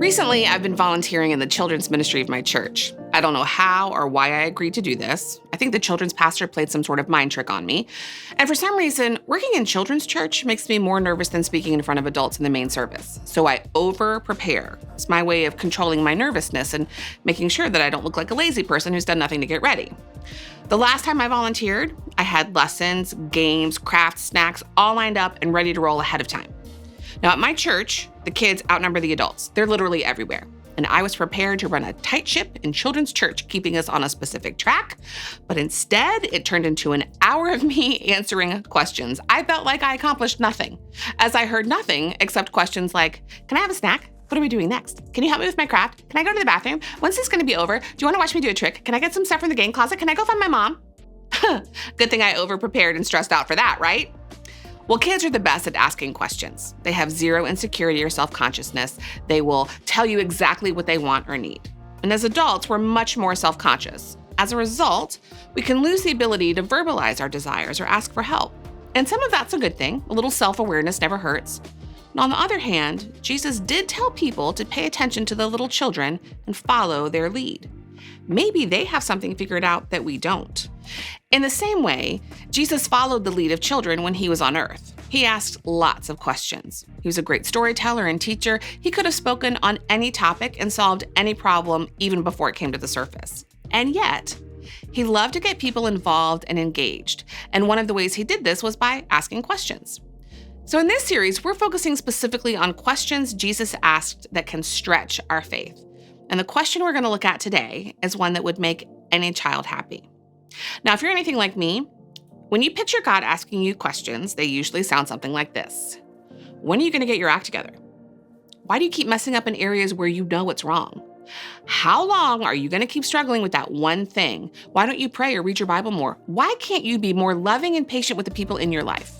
Recently, I've been volunteering in the children's ministry of my church. I don't know how or why I agreed to do this. I think the children's pastor played some sort of mind trick on me. And for some reason, working in children's church makes me more nervous than speaking in front of adults in the main service. So I over-prepare. It's my way of controlling my nervousness and making sure that I don't look like a lazy person who's done nothing to get ready. The last time I volunteered, I had lessons, games, crafts, snacks, all lined up and ready to roll ahead of time. Now at my church, the kids outnumber the adults. They're literally everywhere. And I was prepared to run a tight ship in children's church, keeping us on a specific track. But instead, it turned into an hour of me answering questions. I felt like I accomplished nothing, as I heard nothing except questions like, can I have a snack? What are we doing next? Can you help me with my craft? Can I go to the bathroom? When's this gonna be over? Do you wanna watch me do a trick? Can I get some stuff from the game closet? Can I go find my mom? Good thing I over-prepared and stressed out for that, right? Well, kids are the best at asking questions. They have zero insecurity or self-consciousness. They will tell you exactly what they want or need. And as adults, we're much more self-conscious. As a result, we can lose the ability to verbalize our desires or ask for help. And some of that's a good thing. A little self-awareness never hurts. And on the other hand, Jesus did tell people to pay attention to the little children and follow their lead. Maybe they have something figured out that we don't. In the same way, Jesus followed the lead of children when he was on earth. He asked lots of questions. He was a great storyteller and teacher. He could have spoken on any topic and solved any problem even before it came to the surface. And yet, he loved to get people involved and engaged. And one of the ways he did this was by asking questions. So in this series, we're focusing specifically on questions Jesus asked that can stretch our faith. And the question we're going to look at today is one that would make any child happy. Now, if you're anything like me, when you picture God asking you questions, they usually sound something like this. When are you going to get your act together? Why do you keep messing up in areas where you know what's wrong? How long are you going to keep struggling with that one thing? Why don't you pray or read your Bible more? Why can't you be more loving and patient with the people in your life?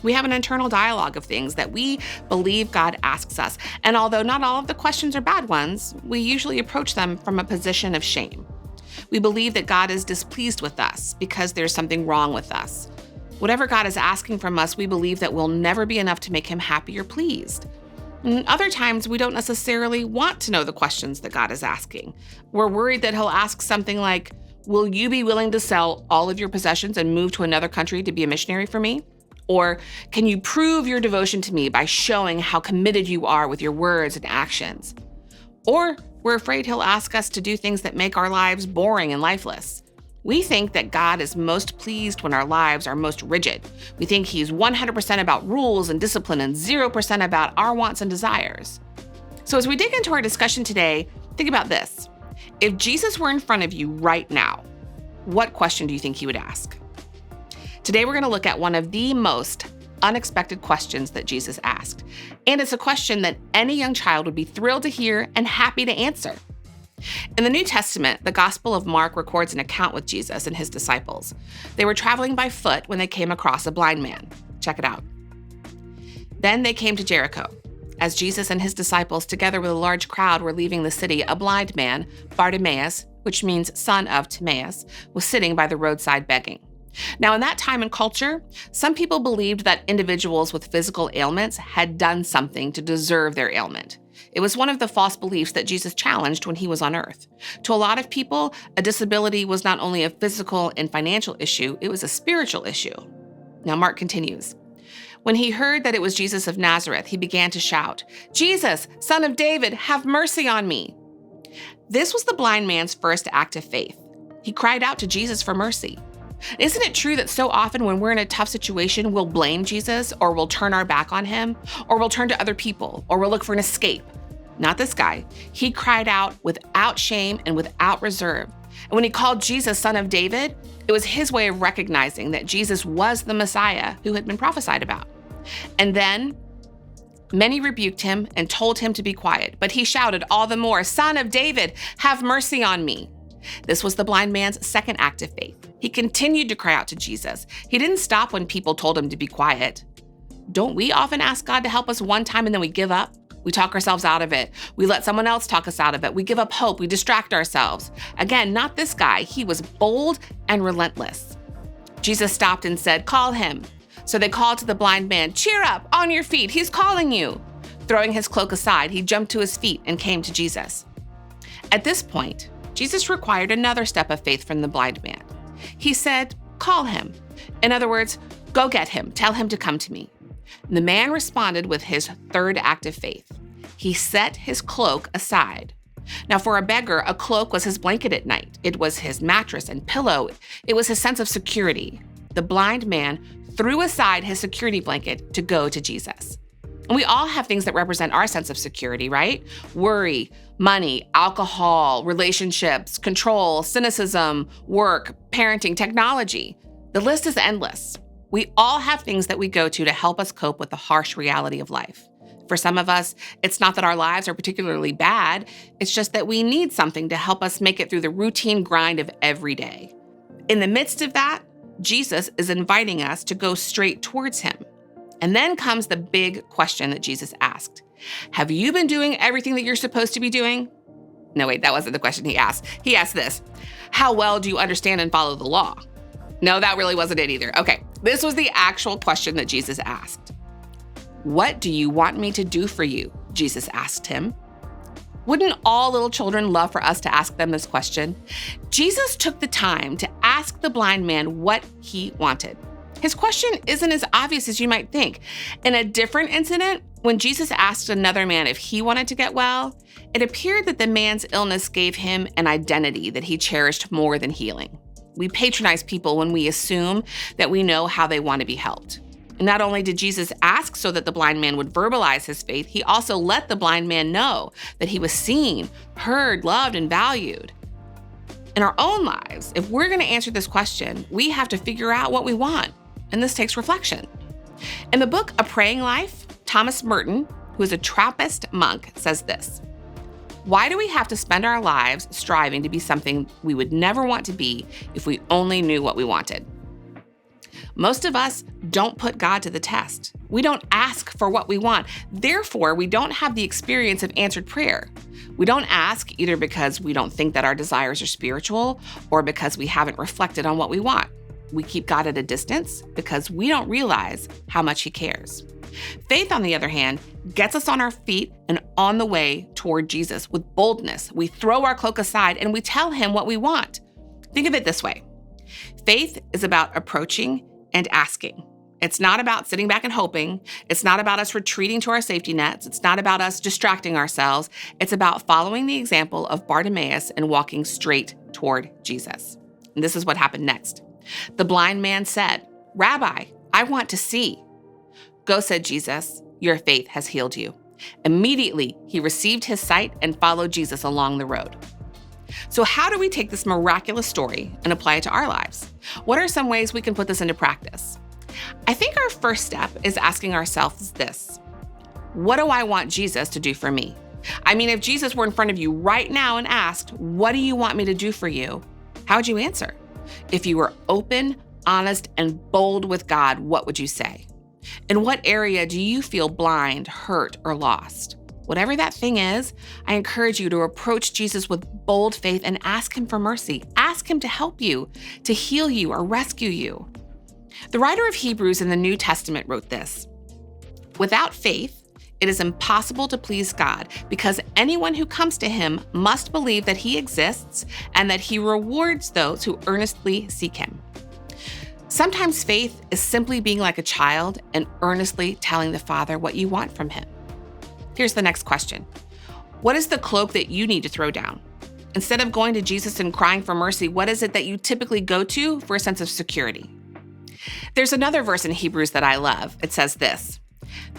We have an internal dialogue of things that we believe God asks us. And although not all of the questions are bad ones, we usually approach them from a position of shame. We believe that God is displeased with us because there's something wrong with us. Whatever God is asking from us, we believe that will never be enough to make him happy or pleased. And other times, we don't necessarily want to know the questions that God is asking. We're worried that he'll ask something like, will you be willing to sell all of your possessions and move to another country to be a missionary for me? Or can you prove your devotion to me by showing how committed you are with your words and actions? Or we're afraid he'll ask us to do things that make our lives boring and lifeless. We think that God is most pleased when our lives are most rigid. We think he's 100% about rules and discipline and 0% about our wants and desires. So as we dig into our discussion today, think about this. If Jesus were in front of you right now, what question do you think he would ask? Today, we're going to look at one of the most unexpected questions that Jesus asked. And it's a question that any young child would be thrilled to hear and happy to answer. In the New Testament, the Gospel of Mark records an account with Jesus and his disciples. They were traveling by foot when they came across a blind man. Check it out. Then they came to Jericho. As Jesus and his disciples, together with a large crowd, were leaving the city, a blind man, Bartimaeus, which means son of Timaeus, was sitting by the roadside begging. Now, in that time and culture, some people believed that individuals with physical ailments had done something to deserve their ailment. It was one of the false beliefs that Jesus challenged when he was on earth. To a lot of people, a disability was not only a physical and financial issue, it was a spiritual issue. Now, Mark continues. When he heard that it was Jesus of Nazareth, he began to shout, "Jesus, Son of David, have mercy on me." This was the blind man's first act of faith. He cried out to Jesus for mercy. Isn't it true that so often when we're in a tough situation, we'll blame Jesus, or we'll turn our back on him, or we'll turn to other people, or we'll look for an escape? Not this guy. He cried out without shame and without reserve. And when he called Jesus Son of David, it was his way of recognizing that Jesus was the Messiah who had been prophesied about. And then many rebuked him and told him to be quiet, but he shouted all the more, "Son of David, have mercy on me." This was the blind man's second act of faith. He continued to cry out to Jesus. He didn't stop when people told him to be quiet. Don't we often ask God to help us one time and then we give up? We talk ourselves out of it. We let someone else talk us out of it. We give up hope. We distract ourselves. Again, not this guy. He was bold and relentless. Jesus stopped and said, "Call him." So they called to the blind man, "Cheer up, on your feet. He's calling you." Throwing his cloak aside, he jumped to his feet and came to Jesus. At this point, Jesus required another step of faith from the blind man. He said, "Call him." In other words, "Go get him, tell him to come to me." The man responded with his third act of faith. He set his cloak aside. Now, for a beggar, a cloak was his blanket at night. It was his mattress and pillow. It was his sense of security. The blind man threw aside his security blanket to go to Jesus. And we all have things that represent our sense of security, right? Worry, money, alcohol, relationships, control, cynicism, work, parenting, technology. The list is endless. We all have things that we go to help us cope with the harsh reality of life. For some of us, it's not that our lives are particularly bad, it's just that we need something to help us make it through the routine grind of every day. In the midst of that, Jesus is inviting us to go straight towards him. And then comes the big question that Jesus asked. Have you been doing everything that you're supposed to be doing? No, wait, that wasn't the question he asked. He asked this: how well do you understand and follow the law? No, that really wasn't it either. Okay, this was the actual question that Jesus asked. What do you want me to do for you? Jesus asked him. Wouldn't all little children love for us to ask them this question? Jesus took the time to ask the blind man what he wanted. His question isn't as obvious as you might think. In a different incident, when Jesus asked another man if he wanted to get well, it appeared that the man's illness gave him an identity that he cherished more than healing. We patronize people when we assume that we know how they want to be helped. And not only did Jesus ask so that the blind man would verbalize his faith, he also let the blind man know that he was seen, heard, loved, and valued. In our own lives, if we're going to answer this question, we have to figure out what we want. And this takes reflection. In the book A Praying Life, Thomas Merton, who is a Trappist monk, says this: why do we have to spend our lives striving to be something we would never want to be if we only knew what we wanted? Most of us don't put God to the test. We don't ask for what we want. Therefore, we don't have the experience of answered prayer. We don't ask either because we don't think that our desires are spiritual or because we haven't reflected on what we want. We keep God at a distance because we don't realize how much he cares. Faith, on the other hand, gets us on our feet and on the way toward Jesus with boldness. We throw our cloak aside and we tell him what we want. Think of it this way. Faith is about approaching and asking. It's not about sitting back and hoping. It's not about us retreating to our safety nets. It's not about us distracting ourselves. It's about following the example of Bartimaeus and walking straight toward Jesus. And this is what happened next. The blind man said, "Rabbi, I want to see." "Go," said Jesus, "your faith has healed you." Immediately, he received his sight and followed Jesus along the road. So how do we take this miraculous story and apply it to our lives? What are some ways we can put this into practice? I think our first step is asking ourselves this: what do I want Jesus to do for me? I mean, if Jesus were in front of you right now and asked, "What do you want me to do for you?" how would you answer? If you were open, honest, and bold with God, what would you say? In what area do you feel blind, hurt, or lost? Whatever that thing is, I encourage you to approach Jesus with bold faith and ask him for mercy. Ask him to help you, to heal you, or rescue you. The writer of Hebrews in the New Testament wrote this: without faith, it is impossible to please God, because anyone who comes to him must believe that he exists and that he rewards those who earnestly seek him. Sometimes faith is simply being like a child and earnestly telling the Father what you want from him. Here's the next question. What is the cloak that you need to throw down? Instead of going to Jesus and crying for mercy, what is it that you typically go to for a sense of security? There's another verse in Hebrews that I love. It says this: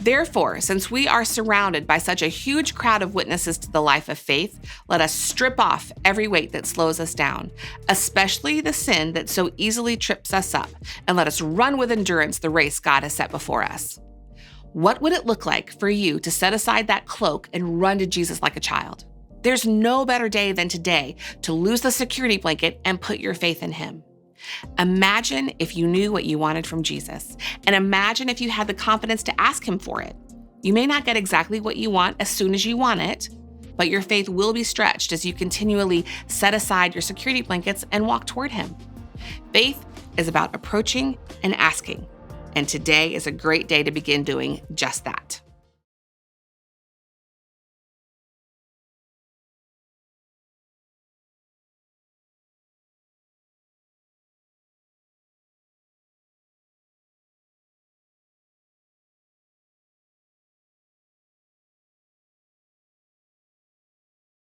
therefore, since we are surrounded by such a huge crowd of witnesses to the life of faith, let us strip off every weight that slows us down, especially the sin that so easily trips us up, and let us run with endurance the race God has set before us. What would it look like for you to set aside that cloak and run to Jesus like a child? There's no better day than today to lose the security blanket and put your faith in him. Imagine if you knew what you wanted from Jesus, and imagine if you had the confidence to ask him for it. You may not get exactly what you want as soon as you want it, but your faith will be stretched as you continually set aside your security blankets and walk toward him. Faith is about approaching and asking, and today is a great day to begin doing just that.